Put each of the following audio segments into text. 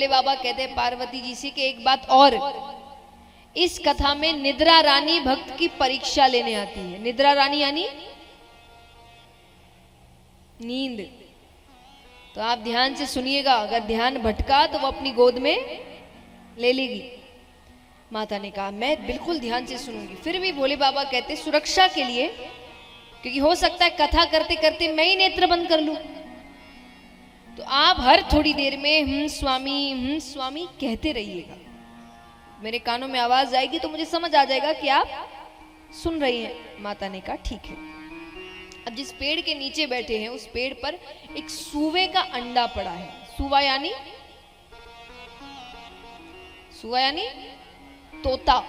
भोले बाबा कहते हैं पार्वती जी से कि एक बात और, इस कथा में निद्रा रानी भक्त की परीक्षा लेने आती है। निद्रा रानी यानी नींद। तो आप ध्यान से सुनिएगा, अगर ध्यान भटका तो वो अपनी गोद में ले लेगी। माता ने कहा मैं बिल्कुल ध्यान से सुनूंगी। फिर भी भोले बाबा कहते सुरक्षा के लिए, क्योंकि हो सकता है कथा करते करते मैं ही नेत्र बंद कर लूं, तो आप हर थोड़ी देर में स्वामी कहते रहिएगा। मेरे कानों में आवाज आएगी तो मुझे समझ आ जाएगा कि आप सुन रही हैं। माता ने कहा ठीक है। अब जिस पेड़ के नीचे बैठे हैं उस पेड़ पर एक सूवे का अंडा पड़ा है। सूवा यानी तोता।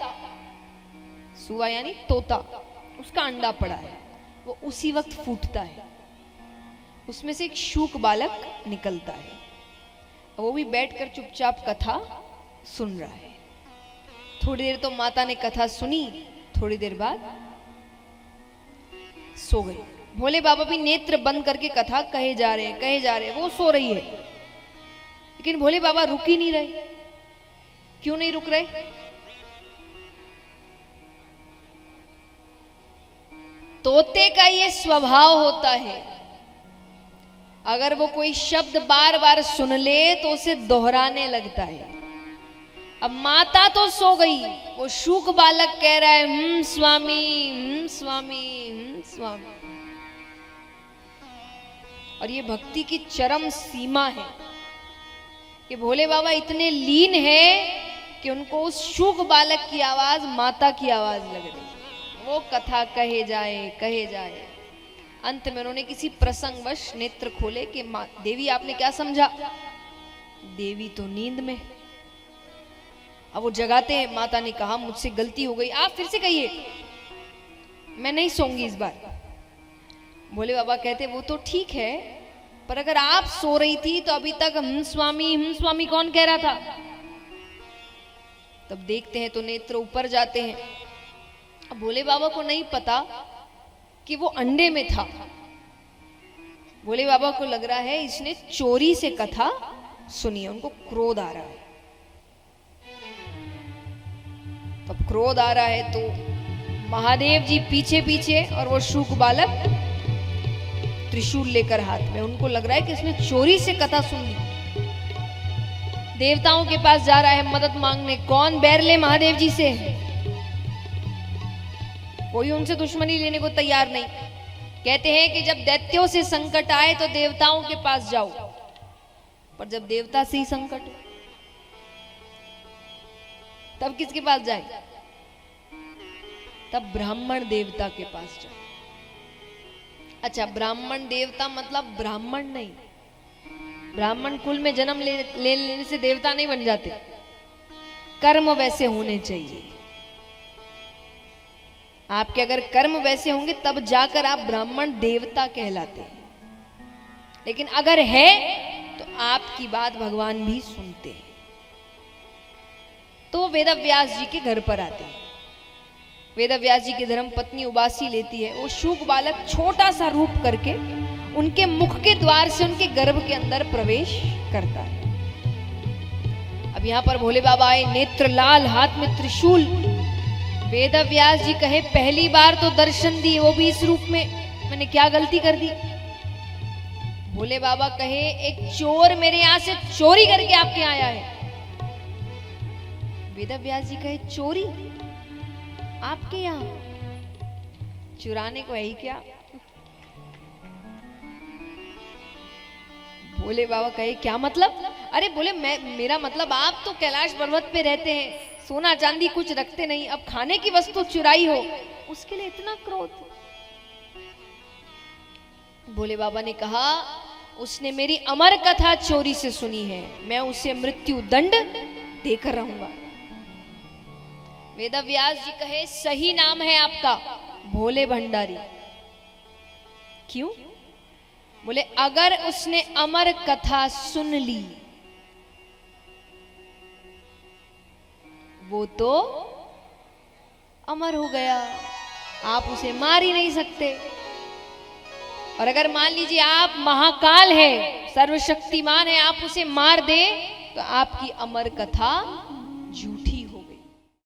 सूवा यानी तोता, उसका अंडा पड़ा है। वो उसी वक्त फूटता है, उसमें से एक शूक बालक निकलता है। वो भी बैठकर चुपचाप कथा सुन रहा है। थोड़ी देर तो माता ने कथा सुनी, थोड़ी देर बाद सो गई। भोले बाबा भी नेत्र बंद करके कथा कहे जा रहे हैं। वो सो रही है, लेकिन भोले बाबा रुक ही नहीं रहे। क्यों नहीं रुक रहे? तोते का ये स्वभाव होता है, अगर वो कोई शब्द बार बार सुन ले तो उसे दोहराने लगता है। अब माता तो सो गई, वो शूक बालक कह रहा है स्वामी स्वामी। और ये भक्ति की चरम सीमा है कि भोले बाबा इतने लीन है कि उनको उस शूक बालक की आवाज माता की आवाज लग रही। वो कथा कहे जाए। अंत में उन्होंने किसी प्रसंगवश नेत्र खोले कि देवी आपने क्या समझा? देवी तो नींद में। अब वो जगाते हैं। माता ने कहा मुझसे गलती हो गई, आप फिर से कहिए, मैं नहीं सोऊंगी इस बार। भोले बाबा कहते वो तो ठीक है, पर अगर आप सो रही थी तो अभी तक स्वामी कौन कह रहा था? तब देखते हैं तो नेत्र ऊपर जाते हैं। अब भोले बाबा को नहीं पता कि वो अंडे में था। भोले बाबा को लग रहा है इसने चोरी से कथा सुनी है, उनको क्रोध आ रहा है। तब क्रोध आ रहा है तो महादेव जी पीछे पीछे और वो शूक बालक त्रिशूल लेकर हाथ में। उनको लग रहा है कि इसने चोरी से कथा सुन ली। देवताओं के पास जा रहा है मदद मांगने। कौन बैर ले महादेव जी से? कोई उनसे दुश्मनी लेने को तैयार नहीं। कहते हैं कि जब दैत्यों से संकट आए तो देवताओं के पास जाओ, पर जब देवता से ही संकट हो तब किसके पास जाए? तब ब्राह्मण देवता के पास जाओ। अच्छा, ब्राह्मण देवता मतलब ब्राह्मण नहीं। ब्राह्मण कुल में जन्म ले लेने से देवता नहीं बन जाते। कर्म वैसे होने चाहिए। आपके अगर कर्म वैसे होंगे तब जाकर आप ब्राह्मण देवता कहलाते हैं। लेकिन अगर है तो आपकी बात भगवान भी सुनते हैं। तो वेदव्यास जी के घर पर आते हैं। वेदव्यास जी की धर्म पत्नी उबासी लेती है। वो शूक बालक छोटा सा रूप करके उनके मुख के द्वार से उनके गर्भ के अंदर प्रवेश करता है। अब यहां पर भोले बाबा आए, नेत्र लाल, हाथ में त्रिशूल। वेदव्यास जी कहे पहली बार तो दर्शन दिए, वो भी इस रूप में, मैंने क्या गलती कर दी? भोले बाबा कहे एक चोर मेरे यहां से चोरी करके आपके यहाँ आया है। वेदव्यास जी कहे चोरी आपके यहाँ? चुराने को है ही क्या? भोले बाबा कहे क्या मतलब? अरे बोले मेरा मतलब आप तो कैलाश पर्वत पे रहते हैं, सोना चांदी कुछ रखते नहीं, अब खाने की वस्तु चुराई हो उसके लिए इतना क्रोध? भोले बाबा ने कहा उसने मेरी अमर कथा चोरी से सुनी है, मैं उसे मृत्यु दंड देकर रहूंगा। वेदव्यास जी कहे सही नाम है आपका भोले भंडारी। क्यों? बोले अगर उसने अमर कथा सुन ली वो तो अमर हो गया, आप उसे मार ही नहीं सकते। और अगर मान लीजिए आप महाकाल है, सर्वशक्तिमान है, आप उसे मार दे तो आपकी अमर कथा झूठी